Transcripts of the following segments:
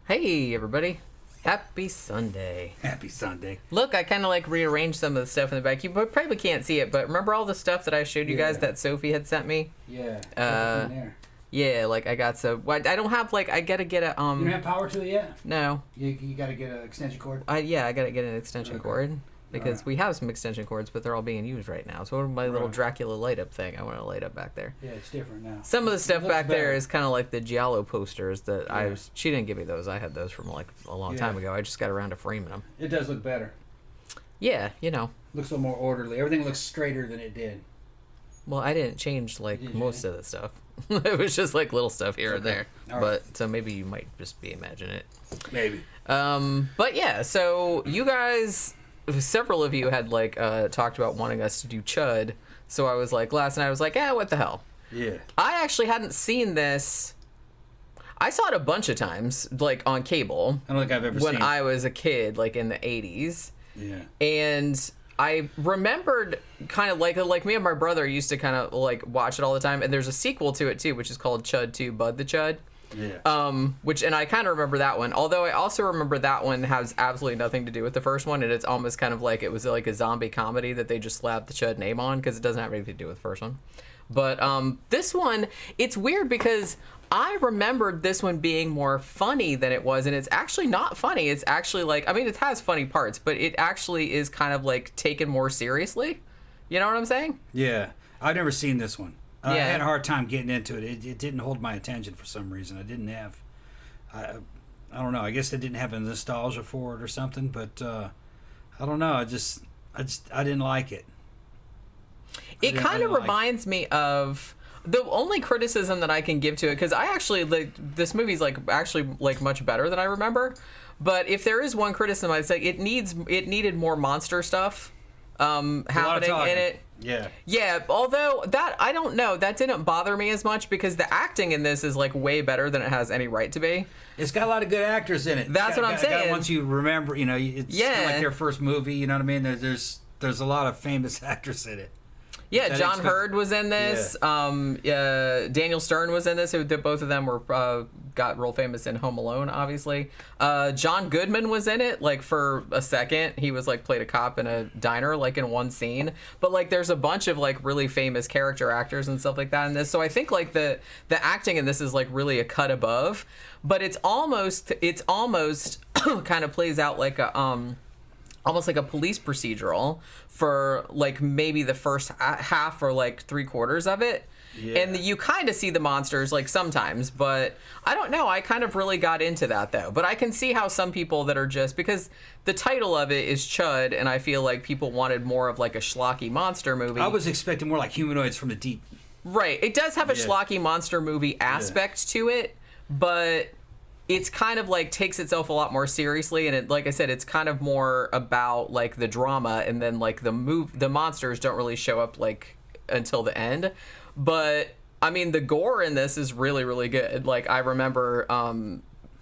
Hey, everybody. Happy Sunday. Happy Sunday. Look, I kind of like rearranged some of the stuff in the back. You probably can't see it, but remember all the stuff that I showed you guys that Sophie had sent me? Yeah. Yeah, like I got I don't have like, I gotta get a, You don't have power to it yet? No. You gotta get an extension cord? I gotta get an extension cord. Because we have some extension cords, but they're all being used right now. So my little Dracula light up thing, I want to light up back there. Yeah, it's different now. Some of the stuff back there is kind of like the Giallo posters that she didn't give me those. I had those from like a long time ago. I just got around to framing them. It does look better. Yeah, you know. Looks a little more orderly. Everything looks straighter than it did. Well, I didn't change like most of the stuff. It was just like little stuff here and there. But so maybe you might just be imagining it. Maybe. But yeah, so you guys, several of you had like talked about wanting us to do C.H.U.D. So I was like, last night I was like, what the hell? Yeah. I actually hadn't seen this. I saw it a bunch of times, like on cable. I don't think I've ever seen it. When I was a kid, like in the 80s. Yeah. And I remembered kind of like me and my brother used to kind of like watch it all the time. And there's a sequel to it too, which is called C.H.U.D 2, Bud the C.H.U.D. Yeah. And I kind of remember that one. Although I also remember that one has absolutely nothing to do with the first one, and it's almost kind of like it was like a zombie comedy that they just slapped the C.H.U.D name on because it doesn't have anything to do with the first one. But this one, it's weird because I remembered this one being more funny than it was, and it's actually not funny. It's actually like, I mean, it has funny parts, but it actually is kind of like taken more seriously. You know what I'm saying? Yeah. I've never seen this one. I had a hard time getting into it. It didn't hold my attention for some reason. I didn't have, I don't know. I guess I didn't have a nostalgia for it or something. But I don't know. I didn't like it. It kind of reminds me of the only criticism that I can give to it, because I actually like this movie's like actually like much better than I remember. But if there is one criticism, I'd say it needed more monster stuff happening in it. Yeah, although that, I don't know, that didn't bother me as much because the acting in this is like way better than it has any right to be. It's got a lot of good actors in it. That's what I'm saying. Once you remember, you know, it's kind of like their first movie, you know what I mean? There's a lot of famous actors in it. Yeah, John Hurd was in this. Daniel Stern was in this. Both of them were got real famous in Home Alone, obviously. John Goodman was in it, like for a second. He was like played a cop in a diner, like in one scene. But like, there's a bunch of like really famous character actors and stuff like that in this. So I think like the acting in this is like really a cut above. But it's almost kind of plays out like a almost like a police procedural for like maybe the first half or like 3/4 of it. Yeah. And you kind of see the monsters like sometimes, but I don't know. I kind of really got into that though. But I can see how some people that are just, because the title of it is C.H.U.D, and I feel like people wanted more of like a schlocky monster movie. I was expecting more like Humanoids from the Deep. Right. It does have a schlocky monster movie aspect to it, but it's kind of like takes itself a lot more seriously, and it, like I said, it's kind of more about like the drama, and then like the monsters don't really show up like until the end. But I mean, the gore in this is really, really good. Like I remember,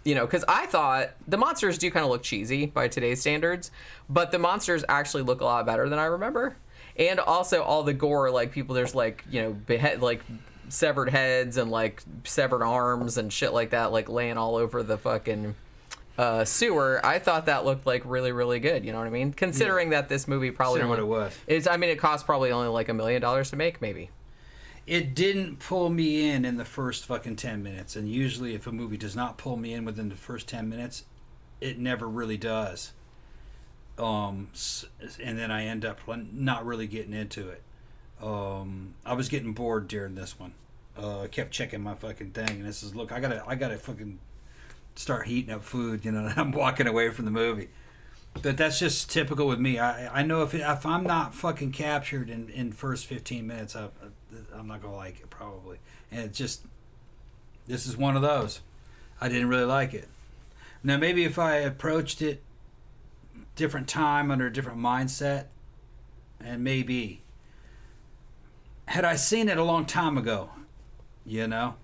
you know, because I thought the monsters do kind of look cheesy by today's standards, but the monsters actually look a lot better than I remember. And also all the gore, like people, there's like, you know, severed heads and like severed arms and shit like that, like laying all over the fucking sewer. I thought that looked like really, really good. You know what I mean? Considering that this movie probably what it was. I mean, it cost probably only like $1 million to make, maybe. It didn't pull me in the first fucking 10 minutes. And usually if a movie does not pull me in within the first 10 minutes, it never really does. And then I end up not really getting into it. I was getting bored during this one. I kept checking my fucking thing, and this is, look, I gotta fucking start heating up food, you know, and I'm walking away from the movie. But that's just typical with me. I know if I'm not fucking captured in first 15 minutes, I'm not gonna like it probably. And this is one of those. I didn't really like it. Now maybe if I approached it different time under a different mindset, and maybe had I seen it a long time ago, you know,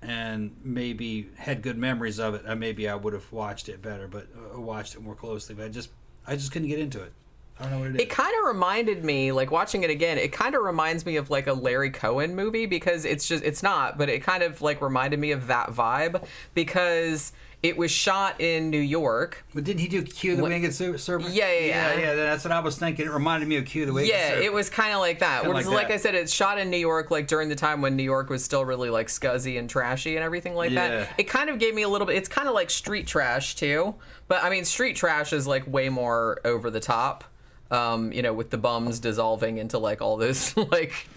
and maybe had good memories of it, maybe I would have watched it better, but watched it more closely. But I just couldn't get into it. I don't know what it is. It kind of reminded me, like watching it again, it kind of reminds me of like a Larry Cohen movie because it's not, but it kind of like reminded me of that vibe because it was shot in New York. But didn't he do Q the Winged Serpent? Yeah. That's what I was thinking. It reminded me of Q the Winged Serpent. Yeah, it was kind of like that. Like I said, it's shot in New York, like during the time when New York was still really like scuzzy and trashy and everything like that. It kind of gave me a little bit. It's kind of like street trash too, but I mean, street trash is like way more over the top. With the bums dissolving into like all this like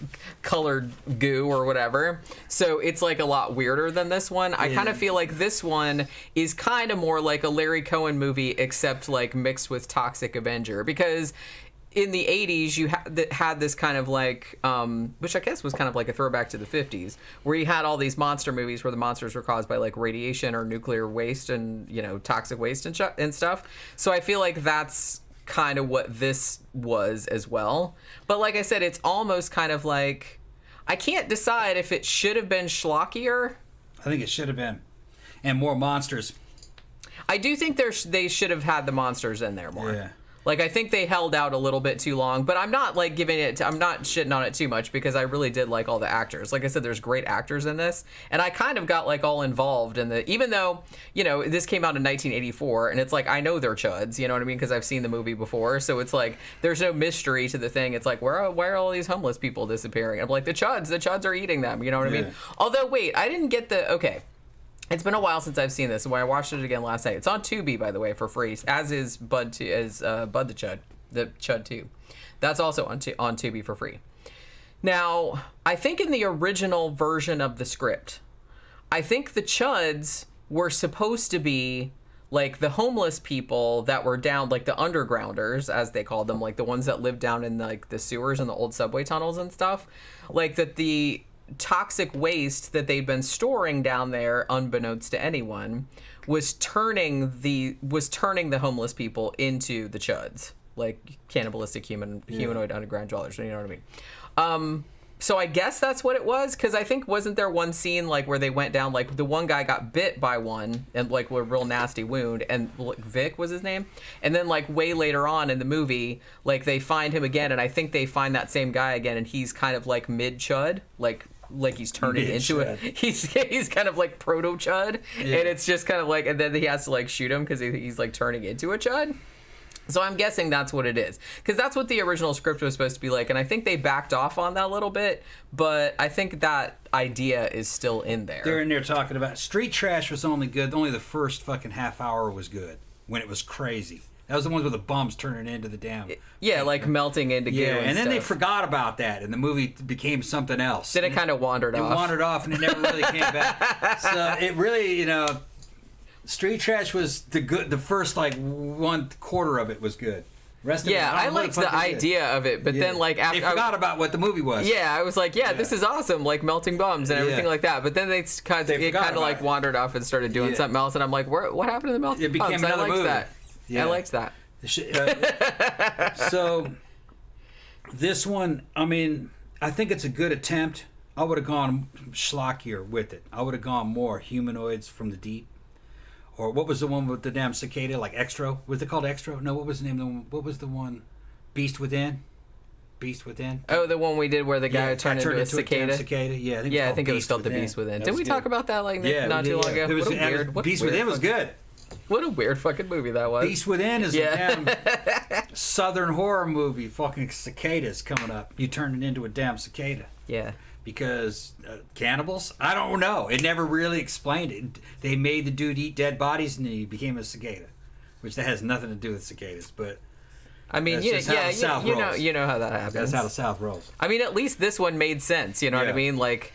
colored goo or whatever. So it's like a lot weirder than this one. I kind of feel like this one is kind of more like a Larry Cohen movie, except like mixed with Toxic Avenger, because in the 80s you had this kind of like, which I guess was kind of like a throwback to the 50s, where you had all these monster movies where the monsters were caused by like radiation or nuclear waste and, toxic waste and stuff. So I feel like that's kind of what this was as well. But like I said, it's almost kind of like, I can't decide if it should have been schlockier. I think it should have been. And more monsters. I do think they should have had the monsters in there more. Yeah. Like, I think they held out a little bit too long, but I'm not, like, I'm not shitting on it too much because I really did like all the actors. Like I said, there's great actors in this, and I kind of got, like, all involved in even though, this came out in 1984, and it's like, I know they're chuds, you know what I mean? Because I've seen the movie before, so it's like, there's no mystery to the thing. It's like, why are all these homeless people disappearing? I'm like, the chuds are eating them, you know what I mean? Although, wait, I didn't get okay. It's been a while since I've seen this, and when I watched it again last night, it's on Tubi, by the way, for free, as is Bud the Chud, the Chud 2. That's also on Tubi for free. Now, I think in the original version of the script, I think the Chuds were supposed to be like the homeless people that were down, like the undergrounders, as they called them, like the ones that lived down in like the sewers and the old subway tunnels and stuff, like that the toxic waste that they'd been storing down there, unbeknownst to anyone, was turning the homeless people into the Chuds, like cannibalistic humanoid underground dwellers. You know what I mean? So I guess that's what it was, because I think wasn't there one scene like where they went down, like the one guy got bit by one and like a real nasty wound, and like, Vic was his name, and then like way later on in the movie, like they find him again, and I think they find that same guy again, and he's kind of like mid Chud, like he's turning into it. He's kind of like proto Chud, and it's just kind of like, and then he has to like shoot him because he's like turning into a Chud. So I'm guessing that's what it is, because that's what the original script was supposed to be like, and I think they backed off on that a little bit, but I think that idea is still in there. They're in there talking about street trash was only good. Only the first fucking half hour was good when it was crazy. That was the ones with the bums turning into the damn. Yeah, like melting into goo. Yeah, and then stuff. they forgot about that, and the movie became something else. Then it kind of wandered off. It wandered off, and it never really came back. So it really, street trash was the first like 1/4 of it was good. Rest of it, I liked the idea of it, but then like after they forgot about what the movie was. Yeah, I was like, this is awesome, like melting bums and everything like that. But then it kind of like wandered off and started doing something else, and I'm like, what happened to the melting bums? It became another movie. That. Yeah. I liked that. So this one, I mean, I think it's a good attempt. I would have gone schlockier with it. I would have gone more humanoids from the deep. Or what was the one with the damn cicada? Like Extra? Was it called Extra? No, what was the name of the one? What was the one? Beast Within? Beast Within? Oh, the one we did where the guy turned into a cicada? Yeah, I think it was called The Beast Within. Did we talk about that like not too long ago? It was weird. Beast Within was good. What a weird fucking movie that was. Beast Within is a damn southern horror movie. Fucking cicadas coming up. You turn it into a damn cicada. Yeah. Because cannibals? I don't know. It never really explained it. They made the dude eat dead bodies and he became a cicada, which that has nothing to do with cicadas. But I mean, you know how that happens. That's how the South rolls. I mean, at least this one made sense. You know what I mean? Like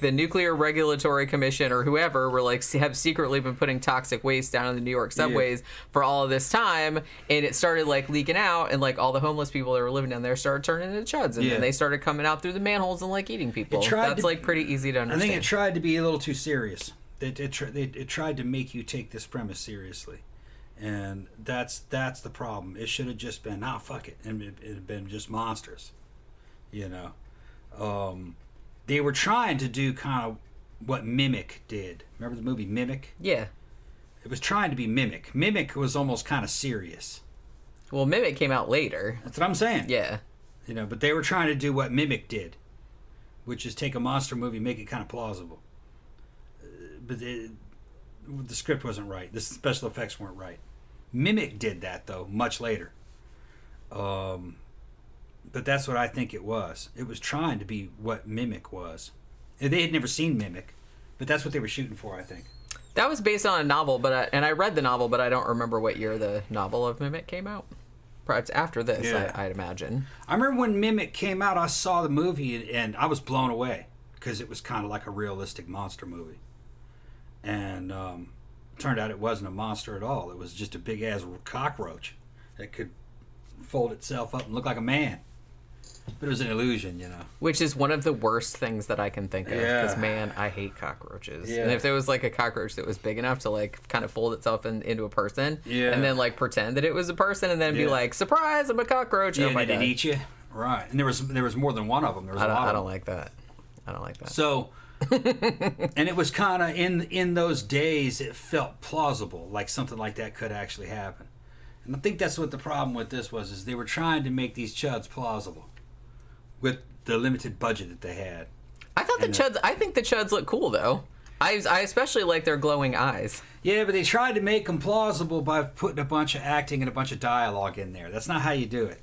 the Nuclear Regulatory Commission or whoever were like have secretly been putting toxic waste down in the New York subways for all of this time, and it started like leaking out, and like all the homeless people that were living down there started turning into chuds, and then they started coming out through the manholes and like eating people. That's like pretty easy to understand. I think it tried to be a little too serious. It tried to make you take this premise seriously, and that's the problem. It should have just been fuck it, and it had been just monsters, They were trying to do kind of what Mimic did. Remember the movie Mimic? Yeah. It was trying to be Mimic. Mimic was almost kind of serious. Well, Mimic came out later. That's what I'm saying. Yeah. You know, but they were trying to do what Mimic did, which is take a monster movie, make it kind of plausible. But the script wasn't right. The special effects weren't right. Mimic did that, though, much later. But that's what I think it was. It was trying to be what Mimic was. They had never seen Mimic, but that's what they were shooting for, I think. That was based on a novel, and I read the novel, but I don't remember what year the novel of Mimic came out. Perhaps after this, Yeah. I'd imagine. I remember when Mimic came out, I saw the movie, and I was blown away because it was kind of like a realistic monster movie. And turned out it wasn't a monster at all. It was just a big-ass cockroach that could fold itself up and look like a man. But it was an illusion, you know. Which is one of the worst things that I can think of. Yeah. Because, man, I hate cockroaches. Yeah. And if there was, like, a cockroach that was big enough to, like, kind of fold itself into a person. Yeah. And then, like, pretend that it was a person and then be Yeah. like, surprise, I'm a cockroach. Yeah, Oh, my and it'd God. eat you. Right. And there was more than one of them. There was a lot of I them. don't like that. I don't like that. So, and it was kind of in those days, it felt plausible, like something like that could actually happen. And I think that's what the problem with this was, is they were trying to make these CH.U.Ds plausible with the limited budget that they had. I thought I think the CH.U.Ds look cool, though. I especially like their glowing eyes. Yeah, but they tried to make them plausible by putting a bunch of acting and a bunch of dialogue in there. That's not how you do it.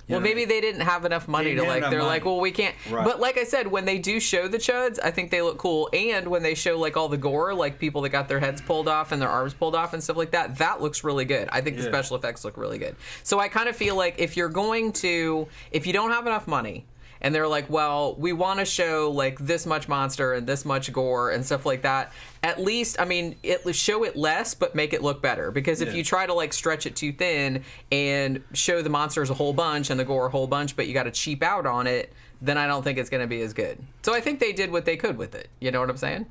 Well, maybe they didn't have enough money to, like, they're like, well, we can't. Right. But like I said, when they do show the CH.U.Ds, I think they look cool. And when they show, like, all the gore, like people that got their heads pulled off and their arms pulled off and stuff like that, that looks really good. I think the special effects look really good. So I kind of feel like if you don't have enough money, and they're like, well, we want to show, like, this much monster and this much gore and stuff like that. At least, I mean, show it less, but make it look better. Because if you try to, like, stretch it too thin and show the monsters a whole bunch and the gore a whole bunch, but you got to cheap out on it, then I don't think it's going to be as good. So I think they did what they could with it. You know what I'm saying?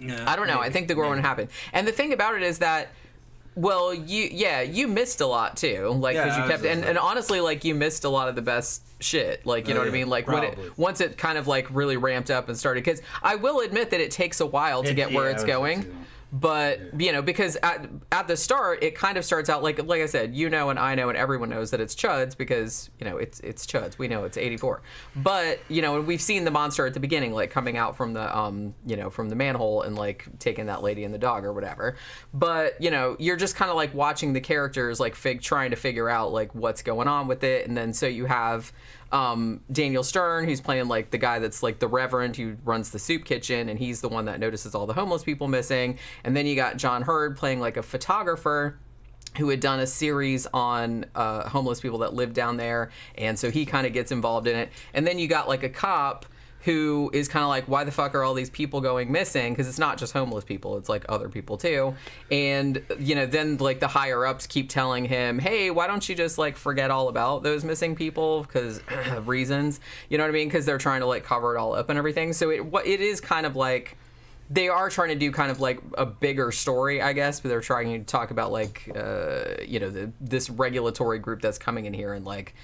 Yeah, I don't know. I think the gore wouldn't happen. And the thing about it is that, well, you missed a lot too, like, because you kept, and honestly, like, you missed a lot of the best shit, like, you know what I mean, like, once it kind of, like, really ramped up and started, because I will admit that it takes a while to get where it's going. But, you know, because at the start, it kind of starts out, like I said, you know, and I know, and everyone knows that it's CH.U.Ds because, you know, it's CH.U.Ds. We know it's 84. But, you know, and we've seen the monster at the beginning, like, coming out from the, you know, from the manhole and, like, taking that lady and the dog or whatever. But, you know, you're just kind of, like, watching the characters, like, trying to figure out, like, what's going on with it. And then so you have Daniel Stern, who's playing, like, the guy that's, like, the reverend who runs the soup kitchen, and he's the one that notices all the homeless people missing. And then you got John Hurd playing, like, a photographer who had done a series on homeless people that lived down there, and so he kind of gets involved in it. And then you got, like, a cop who is kind of like, why the fuck are all these people going missing? Because it's not just homeless people, it's, like, other people too. And, you know, then, like, the higher ups keep telling him, hey, why don't you just, like, forget all about those missing people because reasons, you know what I mean? Because they're trying to, like, cover it all up and everything. So it is kind of like, they are trying to do kind of like a bigger story, I guess, but they're trying to talk about, like, you know, this regulatory group that's coming in here and, like,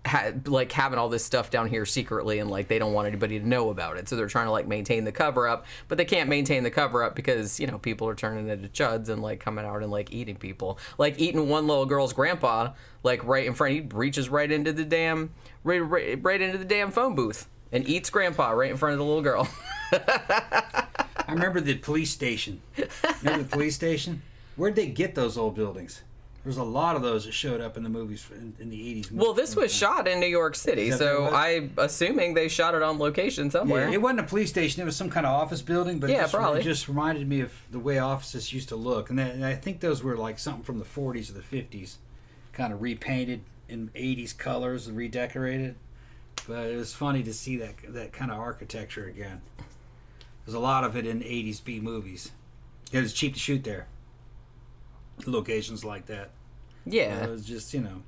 having all this stuff down here secretly, and, like, they don't want anybody to know about it, so they're trying to, like, maintain the cover up, but they can't maintain the cover up because, you know, people are turning into CH.U.Ds and, like, coming out and, like, eating people, like eating one little girl's grandpa, like, right in front. He reaches right into the damn right into the damn phone booth and eats grandpa right in front of the little girl. I remember the police station. Remember the police station? Where'd they get those old buildings? There's a lot of those that showed up in the movies in the 80s. Well, this was shot in New York City, so I'm assuming they shot it on location somewhere. Yeah, it wasn't a police station. It was some kind of office building, but probably. It just reminded me of the way offices used to look. And I think those were like something from the 40s or the 50s, kind of repainted in 80s colors and redecorated. But it was funny to see that kind of architecture again. There's a lot of it in 80s B movies. It was cheap to shoot there. Locations like that. Yeah. It was just, you know.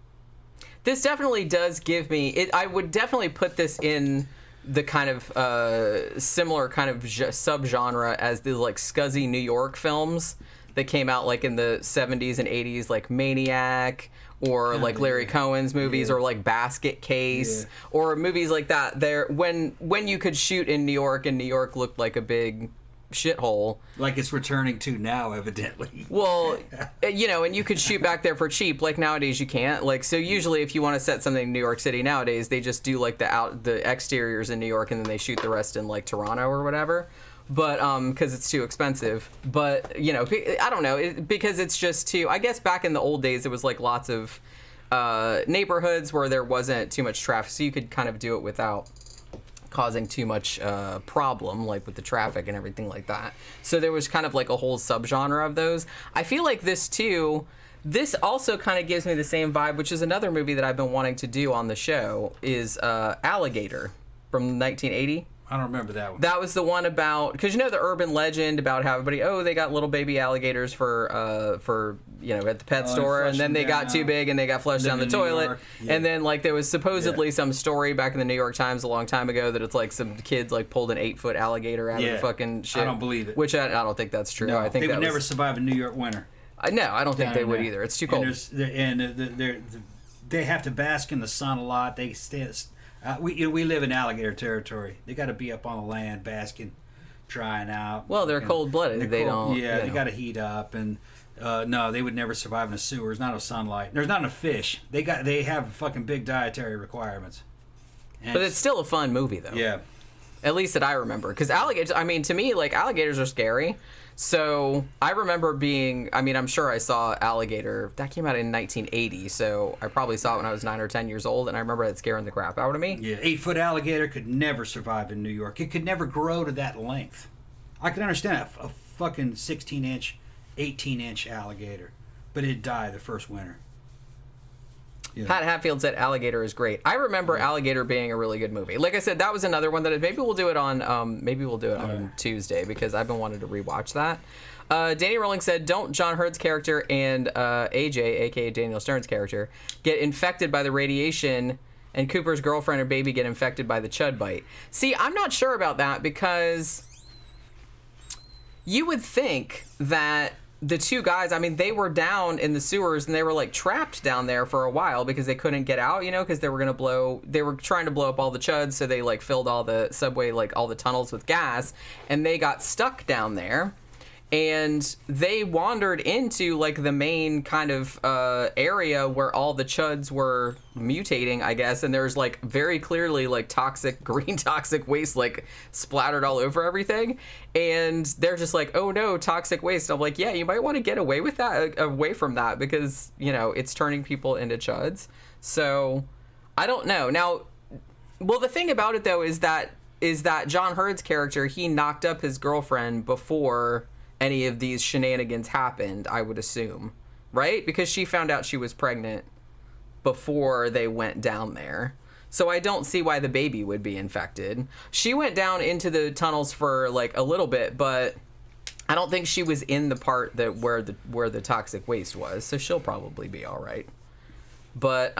This definitely does give me... I would definitely put this in the kind of similar kind of subgenre as the, like, scuzzy New York films that came out, like, in the 70s and 80s, like Maniac, or like Larry Cohen's movies, or like Basket Case, or movies like that. There, when you could shoot in New York, and New York looked like a big shithole. Like it's returning to now, evidently. Well, you know, and you could shoot back there for cheap. Like nowadays you can't. Like, so usually if you want to set something in New York City nowadays, they just do like the exteriors in New York and then they shoot the rest in like Toronto or whatever. But because it's too expensive. But, you know, I don't know, because it's just too, I guess back in the old days, it was like lots of neighborhoods where there wasn't too much traffic, so you could kind of do it without causing too much problem, like with the traffic and everything like that. So there was kind of like a whole subgenre of those. I feel like this too, this also kind of gives me the same vibe, which is another movie that I've been wanting to do on the show, is Alligator from 1980. I don't remember that one. That was the one about, because you know the urban legend about how everybody, they got little baby alligators for you know, at the pet store, and then they got too big and they got flushed down the toilet. Yeah. And then like there was supposedly some story back in the New York Times a long time ago that it's like some kids like pulled an 8-foot alligator out of the fucking shit. I don't believe it. Which I don't think that's true. No, I think they would never survive a New York winter. No, I don't think they would either. It's too cold. And they have to bask in the sun a lot. They stay. We live in alligator territory. They got to be up on the land, basking, drying out. Well, they're cold-blooded. They don't. Yeah, they got to heat up, and no, they would never survive in a sewer. There's not enough sunlight. There's not enough fish. They have fucking big dietary requirements. And but it's still a fun movie, though. Yeah. At least that I remember, because alligators. I mean, to me, like alligators are scary. So I remember I'm sure I saw Alligator. That came out in 1980, so I probably saw it when I was 9 or 10 years old, and I remember it scaring the crap out of me. Yeah, 8-foot alligator could never survive in New York. It could never grow to that length. I can understand a fucking 16-inch, 18-inch alligator, but it'd die the first winter. Yeah. Pat Hatfield said Alligator is great. I remember Alligator being a really good movie. Like I said, that was another one that maybe we'll do it on Tuesday, because I've been wanting to rewatch that. Danny Rowling said, don't John Hurd's character and AJ, aka Daniel Stern's character, get infected by the radiation, and Cooper's girlfriend or baby get infected by the C.H.U.D bite. See, I'm not sure about that, because you would think that the two guys, I mean, they were down in the sewers and they were like trapped down there for a while because they couldn't get out, you know, because they were trying to blow up all the CHUDs, so they like filled all the subway, like all the tunnels with gas, and they got stuck down there. And they wandered into like the main kind of area where all the CHUDs were mutating, I guess. And there's like very clearly like green toxic waste like splattered all over everything. And they're just like, oh no, toxic waste. I'm like, yeah, you might want to get away from that, because, you know, it's turning people into CHUDs. So I don't know. Now, well, the thing about it though is that John Hurd's character, he knocked up his girlfriend before any of these shenanigans happened, I would assume, right? Because she found out she was pregnant before they went down there. So I don't see why the baby would be infected. She went down into the tunnels for like a little bit, but I don't think she was in the part that where the toxic waste was. So she'll probably be all right. But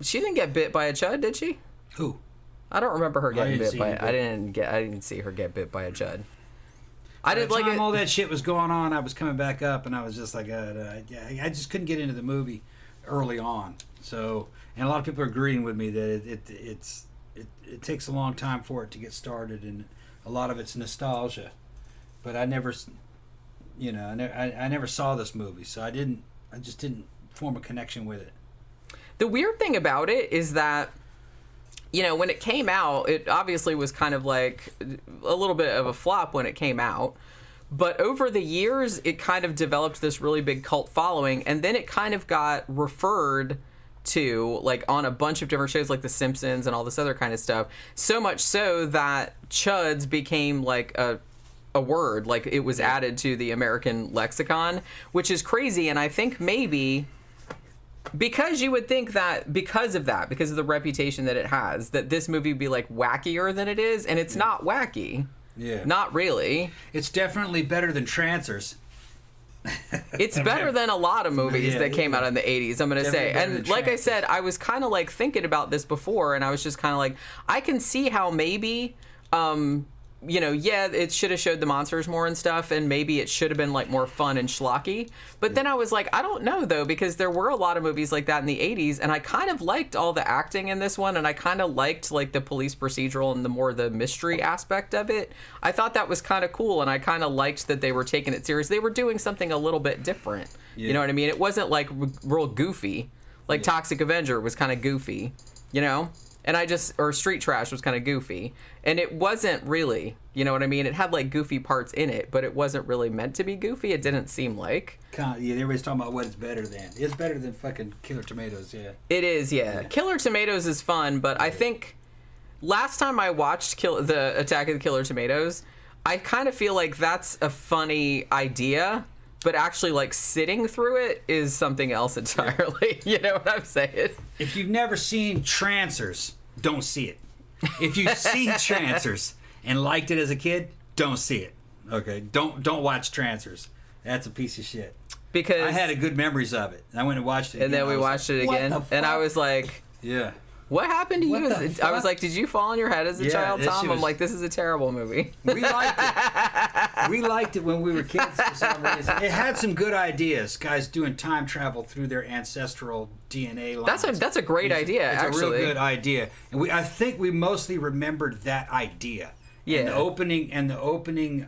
she didn't get bit by a CHUD, did she? Who? I don't remember her getting bit by it. I didn't see her get bit by a CHUD. By the time all that shit was going on, I was coming back up, and I was just like, I just couldn't get into the movie early on. So, and a lot of people are agreeing with me that it takes a long time for it to get started, and a lot of it's nostalgia. But I never saw this movie, so I just didn't form a connection with it. The weird thing about it is that, you know, when it came out, it obviously was kind of like a little bit of a flop when it came out. But over the years, it kind of developed this really big cult following. And then it kind of got referred to, like, on a bunch of different shows like The Simpsons and all this other kind of stuff. So much so that CHUDs became, like, a word. Like, it was added to the American lexicon, which is crazy. And I think maybe, because you would think that because of the reputation that it has, that this movie would be like wackier than it is, and it's not wacky. Yeah. Not really. It's definitely better than Trancers. It's better than a lot of movies that came out in the 80s, I'm going to say. And like I said, I was kind of like thinking about this before, and I was just kind of like, I can see how maybe it should have showed the monsters more and stuff, and maybe it should have been like more fun and schlocky. But then I was like, I don't know though, because there were a lot of movies like that in the 80s, and I kind of liked all the acting in this one, and I kind of liked like the police procedural and the mystery aspect of it. I thought that was kind of cool, and I kind of liked that they were taking it serious. They were doing something a little bit different. Yeah. You know what I mean? It wasn't like real goofy. Like Toxic Avenger was kind of goofy, And or Street Trash was kind of goofy. And it wasn't really, you know what I mean? It had like goofy parts in it, but it wasn't really meant to be goofy. It didn't seem like. Everybody's talking about what it's better than. It's better than fucking Killer Tomatoes, yeah. It is, yeah. Killer Tomatoes is fun, but I think last time I watched the Attack of the Killer Tomatoes, I kind of feel like that's a funny idea, but actually like sitting through it is something else entirely. You know what I'm saying? If you've never seen Trancers, don't see it. If you've seen Trancers and liked it as a kid, don't see it. Okay, don't watch Trancers. That's a piece of shit. Because I had good memories of it. And I went and watched it. And then we watched it again, and I was like, yeah. What happened to you? I was like, did you fall on your head as a child, Tom? I'm like, this is a terrible movie. We liked it. We liked it when we were kids for some reason. It had some good ideas. Guys doing time travel through their ancestral DNA lines. That's a great idea, actually. It's a real good idea. And I think we mostly remembered that idea. Yeah. And the opening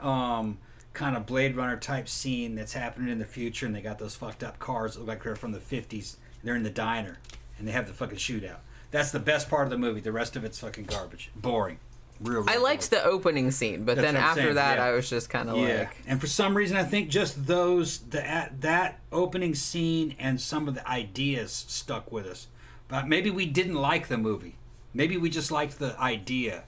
kind of Blade Runner type scene that's happening in the future, and they got those fucked up cars that look like they're from the 50s. They're in the diner, and they have the fucking shootout. That's the best part of the movie. The rest of it's fucking garbage. Boring. Real I liked the opening scene, but then after that, I was just kind of like... And for some reason, I think just that opening scene and some of the ideas stuck with us. But maybe we didn't like the movie. Maybe we just liked the idea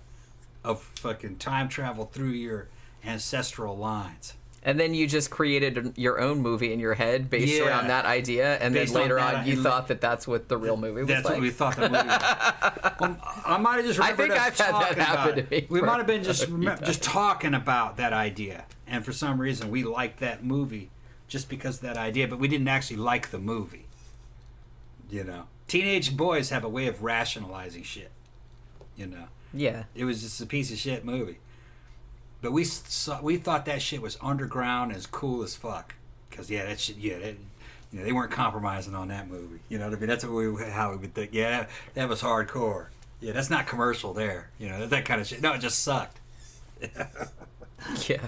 of fucking time travel through your ancestral lines. And then you just created your own movie in your head based around that idea, and then later on you thought that's what the real movie was like. That's what we thought the movie was. I might have just remembered us talking about it. We might have been just talking about that idea, and for some reason we liked that movie just because of that idea, but we didn't actually like the movie. Teenage boys have a way of rationalizing shit. Yeah. It was just a piece of shit movie. But we thought that shit was underground as cool as fuck. Because, that shit, they weren't compromising on that movie. You know what I mean? That's how we would think. Yeah, that was hardcore. Yeah, that's not commercial there. That kind of shit. No, it just sucked. Yeah.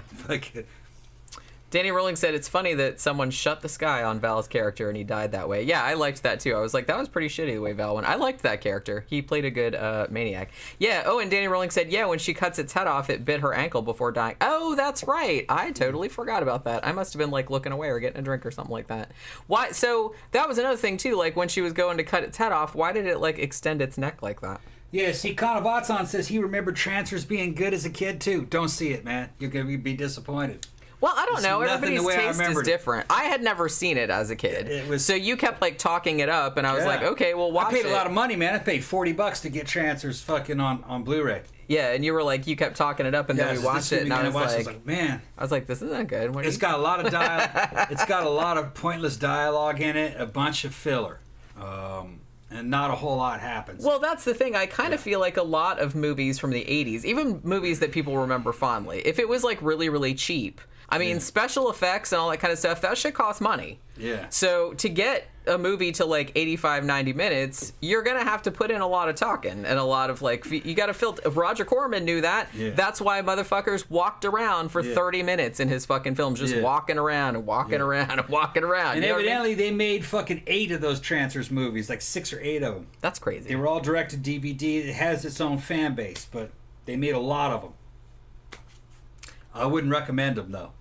Danny Rowling said it's funny that someone shut the sky on Val's character and he died that way. Yeah, I liked that too. I was like, that was pretty shitty the way Val went. I liked that character. He played a good maniac. Yeah, and Danny Rowling said, when she cuts its head off, it bit her ankle before dying. Oh, that's right. I totally forgot about that. I must have been like looking away or getting a drink or something like that. Why? So that was another thing too. Like when she was going to cut its head off, why did it like extend its neck like that? Yeah, see, Cannibalistic says he remembered Trancers being good as a kid too. Don't see it, man. You're going to be disappointed. Well, I don't know. Everybody's taste is different. I had never seen it as a kid. So you kept like talking it up, and I was like, okay, well, watch it. I paid a lot of money, man. I paid $40 to get Trancers fucking on Blu-ray. Yeah, and you were like, you kept talking it up, and then we watched it, and I was like, man. I was like, this isn't good. It's got a lot of it's got a lot of pointless dialogue in it, a bunch of filler. And not a whole lot happens. Well, that's the thing. I kind of feel like a lot of movies from the 80s, even movies that people remember fondly, if it was like really, really cheap, I mean, special effects and all that kind of stuff, that shit costs money. Yeah. So to get a movie to like 85, 90 minutes, you're going to have to put in a lot of talking and a lot of like, you got to filter. Roger Corman knew that. Yeah. That's why motherfuckers walked around for 30 minutes in his fucking films, just walking around and walking around and walking around. And evidently they made fucking 8 of those Trancers movies, like 6 or 8 of them. That's crazy. They were all directed DVD. It has its own fan base, but they made a lot of them. I wouldn't recommend them though.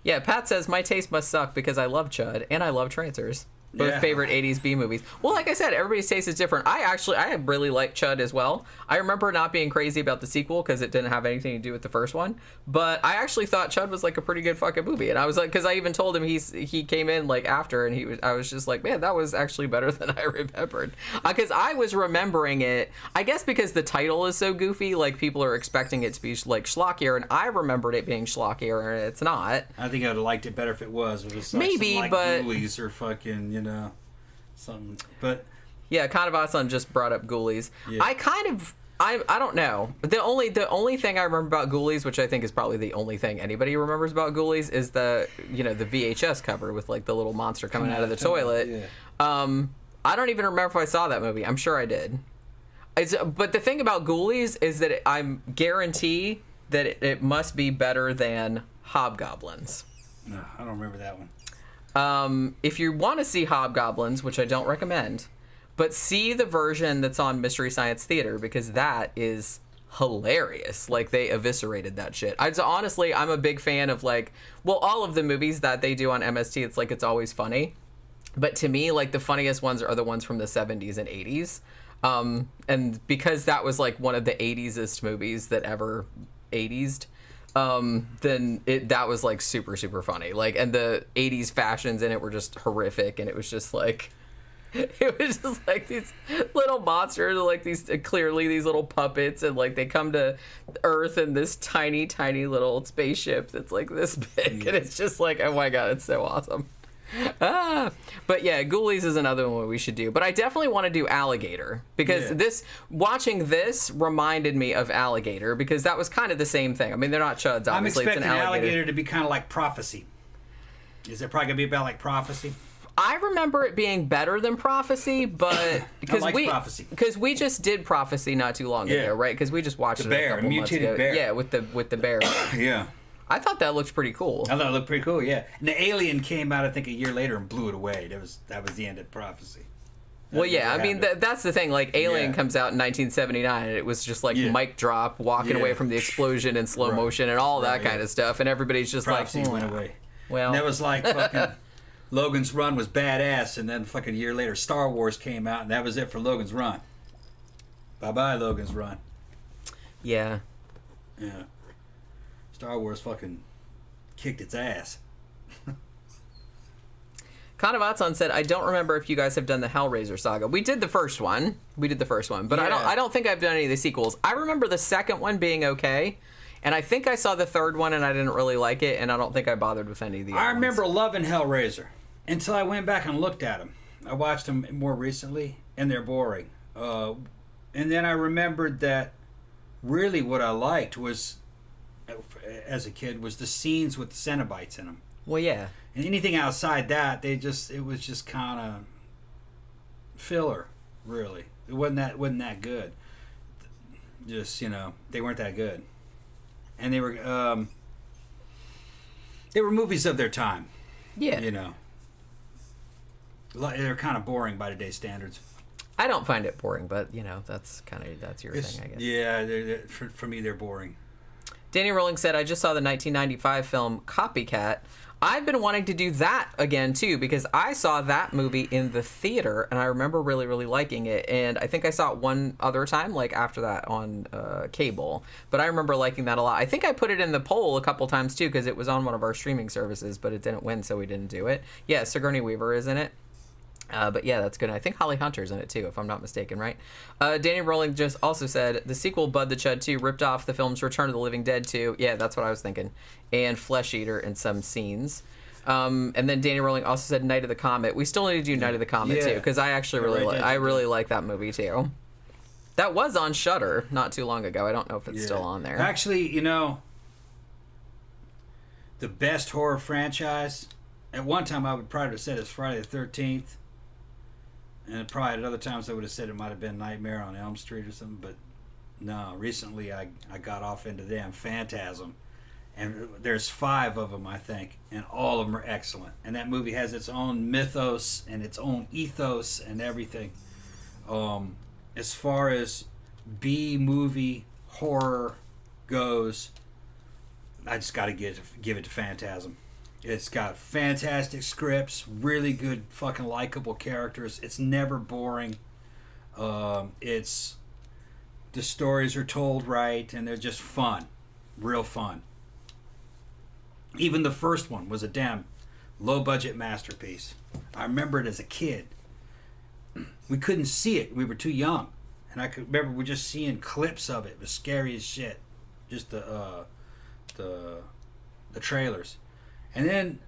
Yeah, Pat says, my taste must suck because I love C.H.U.D and I love Trancers. Both favorite 80s B movies. Well, like I said, everybody's taste is different. I really like C.H.U.D as well. I remember not being crazy about the sequel because it didn't have anything to do with the first one. But I actually thought C.H.U.D was like a pretty good fucking movie. And I was like, because I even told him he came in like after, and I was just like, man, that was actually better than I remembered. Because I was remembering it, I guess because the title is so goofy, like people are expecting it to be like schlockier, and I remembered it being schlockier, and it's not. I think I'd have liked it better if it was. It was like maybe, some, like, but Ghoulies or fucking, something. But yeah, Cannibalistic just brought up Ghoulies. Yeah. I kind of I don't know. The only thing I remember about Ghoulies, which I think is probably the only thing anybody remembers about Ghoulies, is the VHS cover with like the little monster coming out of the toilet. Yeah. I don't even remember if I saw that movie. I'm sure I did. But the thing about Ghoulies is that I'm guarantee that it must be better than Hobgoblins. No, I don't remember that one. If you want to see Hobgoblins, which I don't recommend, but see the version that's on Mystery Science Theater, because that is hilarious. Like, they eviscerated that shit. Honestly, I'm a big fan of, like, well, all of the movies that they do on MST, it's like it's always funny. But to me, like, the funniest ones are the ones from the 70s and 80s. And because that was, like, one of the 80s-est movies that ever 80'd, then that was, like, super, super funny. Like, and the 80s fashions in it were just horrific, and it was just, like... It was just like these little monsters, like these little puppets, and like they come to Earth in this tiny, tiny little spaceship that's like this big, and it's just like, oh my god, it's so awesome. But yeah, Ghoulies is another one we should do. But I definitely want to do Alligator, because watching this reminded me of Alligator, because that was kind of the same thing. I mean, they're not chuds, obviously. I'm expecting it's an Alligator to be kind of like Prophecy. Is it probably gonna be about like Prophecy? I remember it being better than Prophecy, but because we just did Prophecy not too long ago, right? Because we just watched it a couple months ago. Bear. Yeah, with the bear. Yeah. I thought that looked pretty cool. I thought it looked pretty cool, yeah. And the Alien came out, I think, a year later and blew it away. That was the end of Prophecy. Well, yeah, I mean, that's the thing. Like, Alien comes out in 1979, and it was just like mic drop, walking away from the explosion in slow motion and all that kind of stuff, and everybody's just Prophecy went away. Well, and that was like fucking... Logan's Run was badass, and then fucking a year later, Star Wars came out, and that was it for Logan's Run. Bye-bye, Logan's Run. Yeah. Yeah. Star Wars fucking kicked its ass. Kanavatsan said, I don't remember if you guys have done the Hellraiser saga. We did the first one. But I don't think I've done any of the sequels. I remember the second one being okay. And I think I saw the third one and I didn't really like it, and I don't think I bothered with any of the other I remember ones. loving Hellraiser until I went back and looked at them. I watched them more recently, and they're boring. And then I remembered that really what I liked was, as a kid, was the scenes with the Cenobites in them. Well, yeah. And anything outside that, it was just kind of filler, really. It wasn't that good. Just, they weren't that good. And they were movies of their time. Yeah. They're kind of boring by today's standards. I don't find it boring, but that's your thing, I guess. Yeah, for me they're boring. Danny Rowling said, I just saw the 1995 film Copycat. I've been wanting to do that again, too, because I saw that movie in the theater, and I remember really, really liking it. And I think I saw it one other time, like after that on cable. But I remember liking that a lot. I think I put it in the poll a couple times, too, because it was on one of our streaming services, but it didn't win, so we didn't do it. Yeah, Sigourney Weaver is in it. But yeah, that's good. I think Holly Hunter's in it too, if I'm not mistaken, right? Danny Rowling just also said the sequel Bud the Chud 2 ripped off the film's Return of the Living Dead 2. Yeah, that's what I was thinking. And Flesh Eater in some scenes. And then Danny Rowling also said Night of the Comet. We still need to do Night of the Comet too, because I actually really like that movie too. That was on Shudder not too long ago. I don't know if it's still on there. Actually, the best horror franchise. At one time, I would probably have said it's Friday the 13th. And probably at other times I would have said it might have been Nightmare on Elm Street or something, but no, recently I got off into them. Phantasm. And there's 5 of them, I think, and all of them are excellent. And that movie has its own mythos and its own ethos and everything. As far as B-movie horror goes, I just got to give it to Phantasm. It's got fantastic scripts, really good fucking likable characters. It's never boring. The stories are told right, and they're just fun. Real fun. Even the first one was a damn low-budget masterpiece. I remember it as a kid. We couldn't see it. We were too young. And I could remember we just seeing clips of it. It was scary as shit. Just the trailers. And then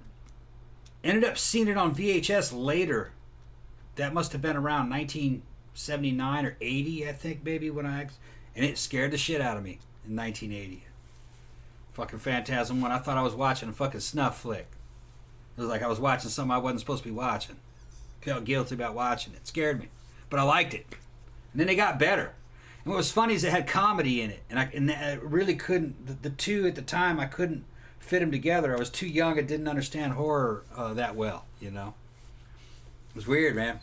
ended up seeing it on VHS later. That must have been around 1979 or 80, I think, maybe, when and it scared the shit out of me in 1980. Fucking Phantasm 1. I thought I was watching a fucking snuff flick. It was like I was watching something I wasn't supposed to be watching. Felt guilty about watching it. It scared me, but I liked it. And then they got better. And what was funny is it had comedy in it, and I really couldn't. The two at the time I couldn't fit them together. I was too young. I didn't understand horror that well. You know, it was weird, man.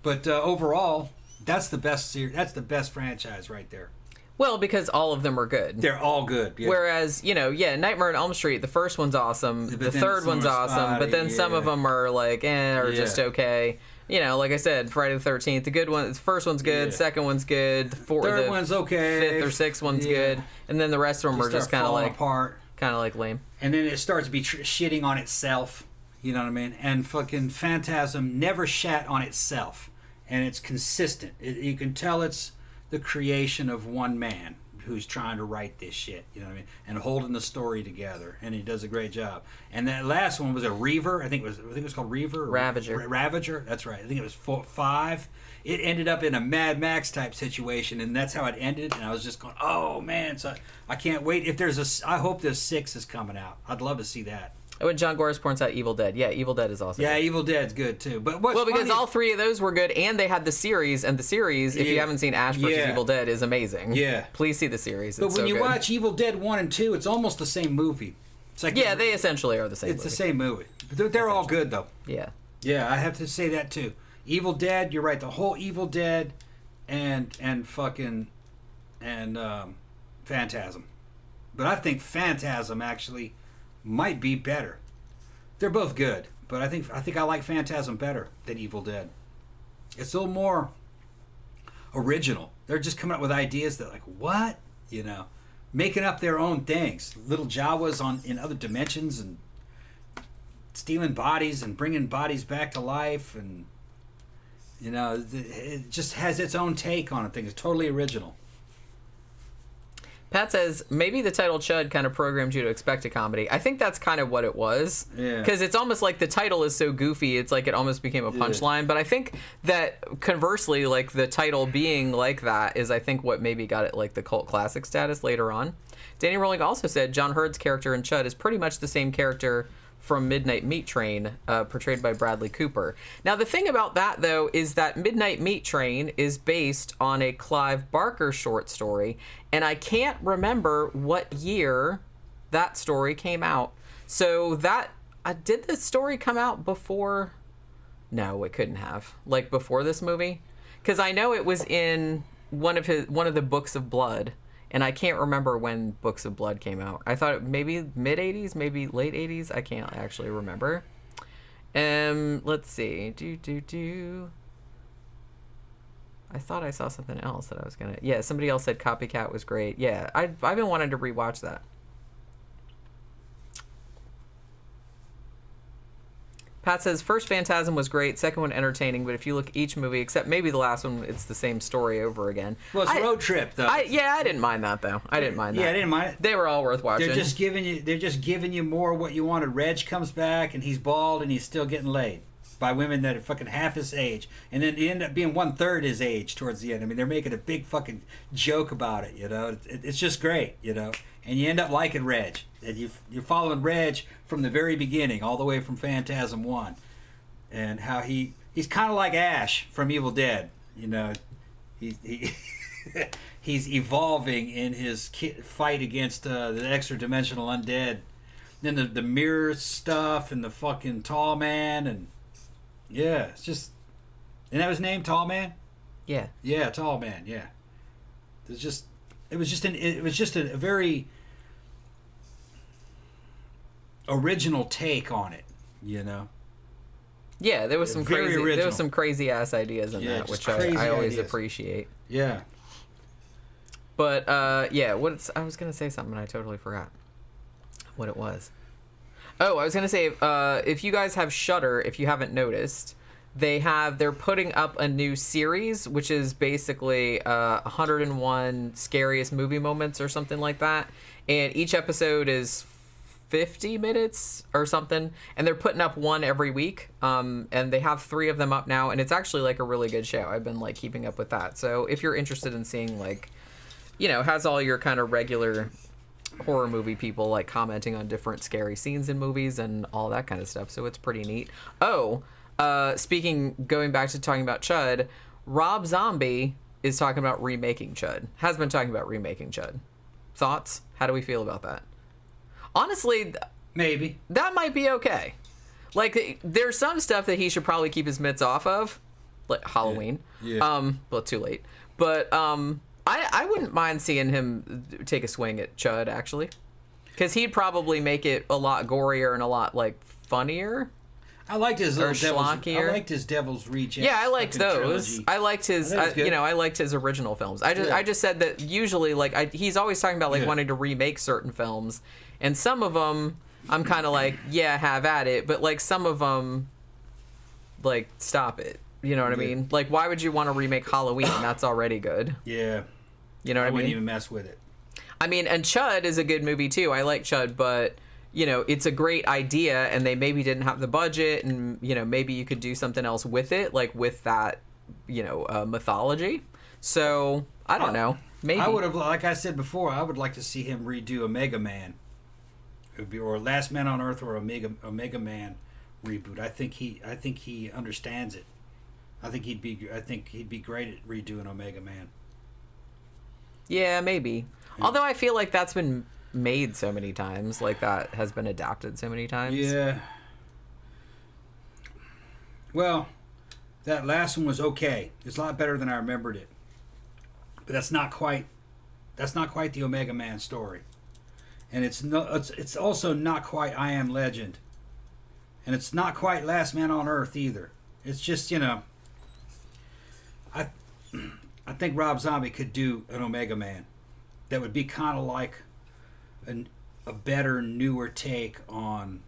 But overall, that's the best series. That's the best franchise right there. Well, because all of them are good. They're all good. Yeah. Whereas, Nightmare on Elm Street, the first one's awesome, the third one's awesome, but then some of them are like, or just okay. Like I said, Friday the 13th, the good one, the first one's good, second one's good, the third one's okay, fifth or sixth one's good, and then the rest of them are just kind of like apart, kind of like lame. And then it starts to be shitting on itself. You know what I mean? And fucking Phantasm never shat on itself, and it's consistent. You can tell it's the creation of one man who's trying to write this shit, you know what I mean, and holding the story together, and he does a great job. And that last one was a Reaver. I think it was called Reaver. Ravager. Ravager. That's right. I think it was 5. It ended up in a Mad Max type situation, and that's how it ended. And I was just going, oh man! So I can't wait. I hope there's 6 is coming out. I'd love to see that. When John Goris points out Evil Dead. Yeah, Evil Dead is awesome. Yeah, Evil Dead's good too. But because all 3 of those were good, and they had the series, and the series, if you haven't seen Ash vs. Evil Dead, is amazing. Yeah. Please see the series. But when you watch Evil Dead 1 and 2, it's almost the same movie. It's like they essentially are the same movie. It's the same movie. But they're all good though. Yeah. Yeah, I have to say that too. Evil Dead, you're right, the whole Evil Dead and Phantasm. But I think Phantasm actually might be better. They're both good, but I think I like Phantasm better than Evil Dead. It's a little more original. They're just coming up with ideas that, like, what? Making up their own things. Little Jawas in other dimensions and stealing bodies and bringing bodies back to life, and it just has its own take on it. Things totally original. Pat says, maybe the title C.H.U.D kind of programmed you to expect a comedy. I think that's kind of what it was. Yeah. Because it's almost like the title is so goofy, it's like it almost became a punchline. Yeah. But I think that conversely, like the title being like that is, I think, what maybe got it like the cult classic status later on. Danny Rowling also said John Hurd's character in C.H.U.D is pretty much the same character from Midnight Meat Train, portrayed by Bradley Cooper. Now, the thing about that, though, is that Midnight Meat Train is based on a Clive Barker short story, and I can't remember what year that story came out. So did the story come out before? No, it couldn't have. Like, before this movie? Because I know it was in one of the Books of Blood, and I can't remember when Books of Blood came out. I thought maybe mid-'80s, maybe late 80s. I can't actually remember. Let's see. I thought I saw something else that I was gonna... Yeah, somebody else said Copycat was great. Yeah, I've been wanting to rewatch that. Pat says, first Phantasm was great, second one entertaining, but if you look each movie, except maybe the last one, it's the same story over again. Well, it's Road Trip, though. I didn't mind that, though. I didn't mind that. Yeah, I didn't mind it. They were all worth watching. They're just giving you more what you wanted. Reg comes back, and he's bald, and he's still getting laid by women that are fucking half his age. And then he ended up being 1/3 his age towards the end. I mean, they're making a big fucking joke about it, It's just great, And you end up liking Reg. And you're following Reg from the very beginning, all the way from Phantasm 1. And how he's kind of like Ash from Evil Dead. He's evolving in his fight against the extra-dimensional undead. Then the mirror stuff and the fucking Tall Man. And yeah, it's just... Isn't that his name, Tall Man? Yeah. Yeah, Tall Man, yeah. It was just a very... original take on it, Yeah, there was some crazy ass ideas in that, which I always appreciate. Yeah. But I was gonna say something and I totally forgot what it was. Oh, I was gonna say if you guys have Shudder, if you haven't noticed, they're putting up a new series, which is basically 101 scariest movie moments or something like that, and each episode is 50 minutes or something, and they're putting up one every week, and they have 3 of them up now, and it's actually like a really good show. I've been like keeping up with that, so if you're interested in seeing like has all your kind of regular horror movie people like commenting on different scary scenes in movies and all that kind of stuff. So it's pretty neat. Oh, going back to talking about C.H.U.D, Rob Zombie is talking about remaking C.H.U.D. Has been talking about remaking C.H.U.D. Thoughts? How do we feel about that? Honestly, maybe that might be okay. Like, there's some stuff that he should probably keep his mitts off of, like Halloween. Yeah. Well, too late. But I wouldn't mind seeing him take a swing at C.H.U.D, actually, because he'd probably make it a lot gorier and a lot like funnier. I liked his little schlockier. I liked his Devil's Rejects. Yeah, I liked those. Trilogy. I liked his. I liked his original films. I just said that usually, like, he's always talking about like wanting to remake certain films, and some of them I'm kind of like, yeah, have at it, but like some of them, like, stop it. You know what I mean? Like, why would you want to remake Halloween? That's already good. Yeah. You know what I mean? Wouldn't even mess with it. I mean, and C.H.U.D is a good movie too. I like C.H.U.D, but it's a great idea, and they maybe didn't have the budget, and maybe you could do something else with it, like with that, mythology. So I don't know. Maybe I would have, like I said before, I would like to see him redo Omega Man. It would be or Last Man on Earth or Omega Man reboot. I think he understands it. I think he'd be great at redoing Omega Man. Yeah, maybe. Yeah. Although I feel like that's been made so many times, like that has been adapted so many times. Yeah. Well, that last one was okay. It's a lot better than I remembered it. But that's not quite the Omega Man story. And it's also not quite I Am Legend. And it's not quite Last Man on Earth either. It's just, I think Rob Zombie could do an Omega Man that would be kind of like a better, newer take on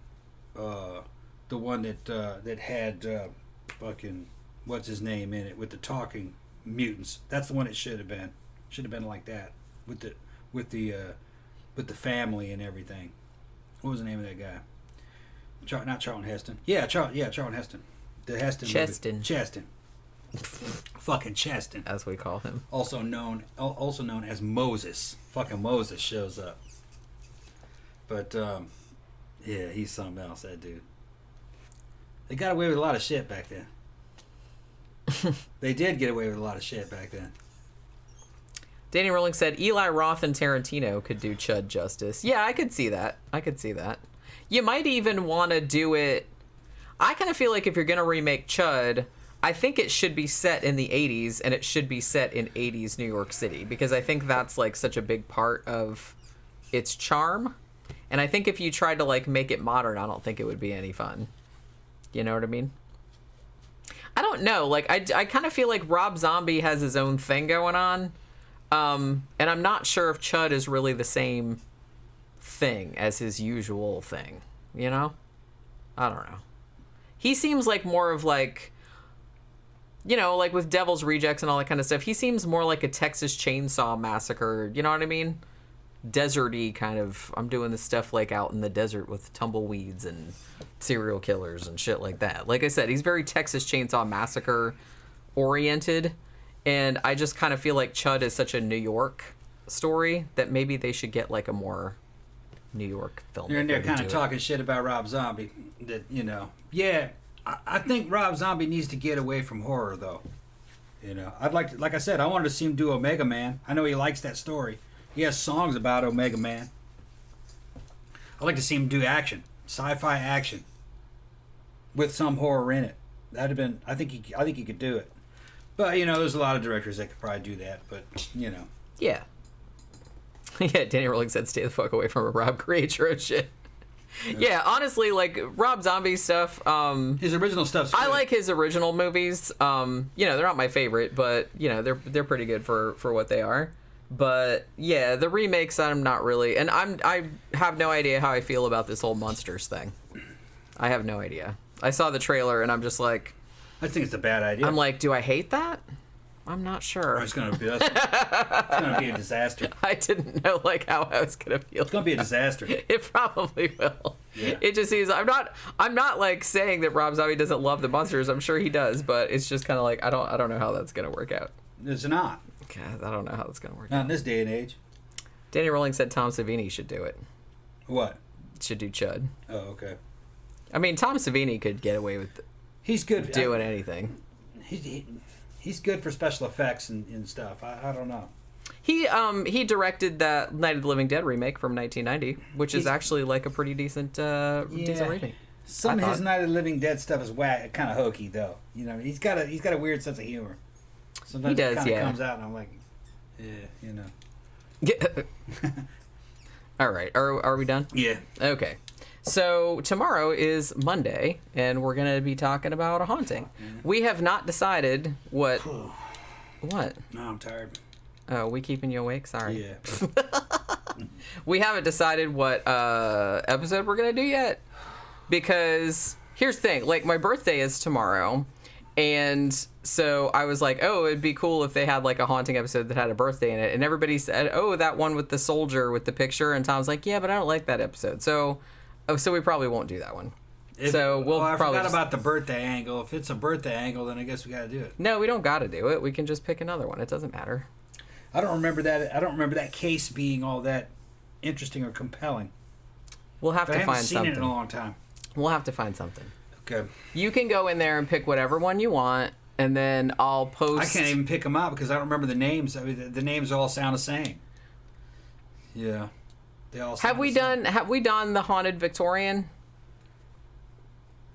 the one that had fucking what's his name in it with the talking mutants. That's the one it should have been. Should have been like that with the family and everything. What was the name of that guy? Not Charlton Heston. Yeah, Charlton Heston. The Heston movie. Cheston. Fucking Cheston, as we call him. Also known as Moses. Fucking Moses shows up. But yeah, he's something else, that dude. They got away with a lot of shit back then. They did get away with a lot of shit back then. Danny Rowling said Eli Roth and Tarantino could do C.H.U.D justice. Yeah, I could see that. You might even want to do it. I kind of feel like if you're going to remake C.H.U.D, I think it should be set in the 80s, and it should be set in 80s New York City, because I think that's like such a big part of its charm. And I think if you tried to like make it modern, I don't think it would be any fun. You know what I mean? I don't know. Like, I kind of feel like Rob Zombie has his own thing going on. And I'm not sure if C.H.U.D is really the same thing as his usual thing. You know? I don't know. He seems like more of like, like with Devil's Rejects and all that kind of stuff, he seems more like a Texas Chainsaw Massacre, you know what I mean? Deserty kind of, I'm doing this stuff like out in the desert with tumbleweeds and serial killers and shit like that. Like I said, he's very Texas Chainsaw Massacre oriented, and I just kind of feel like C.H.U.D is such a New York story that maybe they should get like a more New York film. You're in there kind of talking shit about Rob Zombie. That yeah. I think Rob Zombie needs to get away from horror, though. I'd like I said, I wanted to see him do Omega Man. I know he likes that story. He has songs about Omega Man. I'd like to see him do action, sci-fi action, with some horror in it. That'd have been. I think he could do it. But there's a lot of directors that could probably do that. But Yeah. Yeah, Danny Rowling said, "Stay the fuck away from a Rob Creatro shit." Yeah, honestly, like Rob Zombie stuff. His original stuff. I like his original movies. They're not my favorite, but they're pretty good for what they are. But yeah, the remakes I'm not really, and I have no idea how I feel about this whole Monsters thing. I have no idea. I saw the trailer and I'm just like, I think it's a bad idea. I'm like, do I hate that? I'm not sure. It's gonna be a disaster. I didn't know like how I was gonna feel. It's gonna be a disaster. It probably will. Yeah. It just seems I'm not like saying that Rob Zombie doesn't love the monsters. I'm sure he does, but it's just kind of like I don't know how that's gonna work out. It's not. God, I don't know how it's gonna work. Not in this day and age. Danny Rolling said Tom Savini should do it. What? Should do C.H.U.D. Oh, okay. I mean, Tom Savini could get away with He's good doing anything. He's good for special effects and stuff. I don't know. He directed that Night of the Living Dead remake from 1990, which is actually like a pretty decent decent remake. Some of his Night of the Living Dead stuff is kind of hokey though. You know, he's got a weird sense of humor. Sometimes he does, it kind of comes out and I'm like, yeah, you know. Yeah. All right, are we done? Yeah. Okay. So tomorrow is Monday, and we're gonna be talking about a haunting. We have not decided what. What? No, I'm tired. Oh, we keeping you awake? Sorry. Yeah. We haven't decided what episode we're gonna do yet, because here's the thing. Like, my birthday is tomorrow, and so I was like, oh, it'd be cool if they had like a haunting episode that had a birthday in it, and everybody said, oh, that one with the soldier with the picture, and Tom's like, yeah, but I don't like that episode, so we probably won't do that one. I Probably forgot about the birthday angle. If it's a birthday angle, then I guess we got to do it. No, we don't got to do it. We can just pick another one. It doesn't matter. I don't remember that case being all that interesting or compelling. We'll have to find something. I haven't seen it in a long time. We'll have to find something. Okay. You can go in there and pick whatever one you want, and then I'll post. I can't even pick them out because I don't remember the names. I mean, the names all sound the same. Yeah. They all sound the same. Have we done the Haunted Victorian?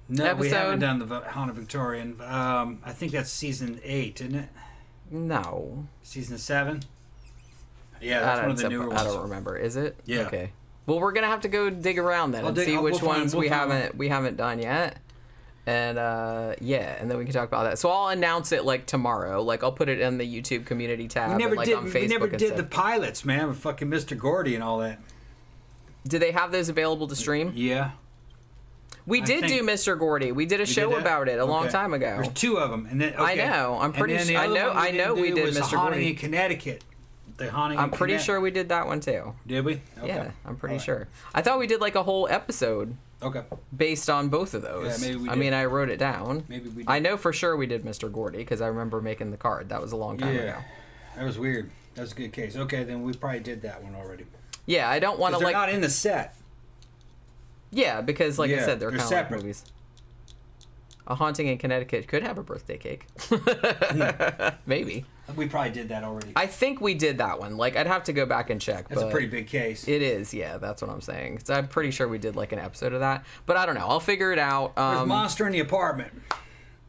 No, episode? We haven't done the Haunted Victorian. I think that's season 8, isn't it? No. Season 7? Yeah, that's one of the newer ones. I don't remember. Is it? Yeah. Okay. Well, we're gonna have to go dig around then and see which ones we haven't done yet. And and then we can talk about that. So I'll announce it like tomorrow. Like, I'll put it in the YouTube community tab on Facebook. We never did the pilots, man, with fucking Mr. Gordy and all that. Do they have those available to stream? Yeah. We did do Mr. Gordy. We did a show about it a long time ago. There's 2 of them, and then I know. I'm pretty sure. I know we did Mr. Haunting Gordy in Connecticut. I'm pretty sure we did that one too. Did we? Okay. Yeah, I'm pretty sure. I thought we did like a whole episode. Okay. Based on both of those. Yeah, maybe we did. I mean, I wrote it down. Maybe we did. I know for sure we did Mr. Gordy because I remember making the card. That was a long time ago. That was weird. That was a good case. Okay, then we probably did that one already. Yeah, I don't want to they're not in the set. Yeah, because like I said, they're kind of separate. like movies. A Haunting in Connecticut could have a birthday cake. Maybe. We probably did that already. I think we did that one. Like, I'd have to go back and check. That's a pretty big case. It is, yeah. That's what I'm saying. So I'm pretty sure we did like an episode of that. But I don't know. I'll figure it out. There's Monster in the Apartment.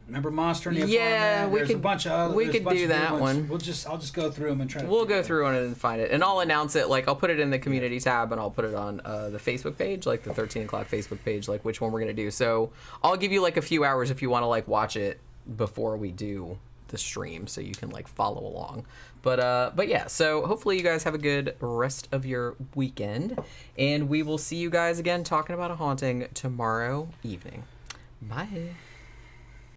Remember Monster in the Apartment? Yeah, we could. A bunch of other, we could do that one. I'll just go through them and try. We'll go through on it and find it, and I'll announce it. Like, I'll put it in the community tab, and I'll put it on the Facebook page, like the 13 o'clock Facebook page, like which one we're gonna do. So I'll give you like a few hours if you want to like watch it before we do the stream, so you can like follow along. But yeah. So hopefully you guys have a good rest of your weekend, and we will see you guys again talking about a haunting tomorrow evening. Bye.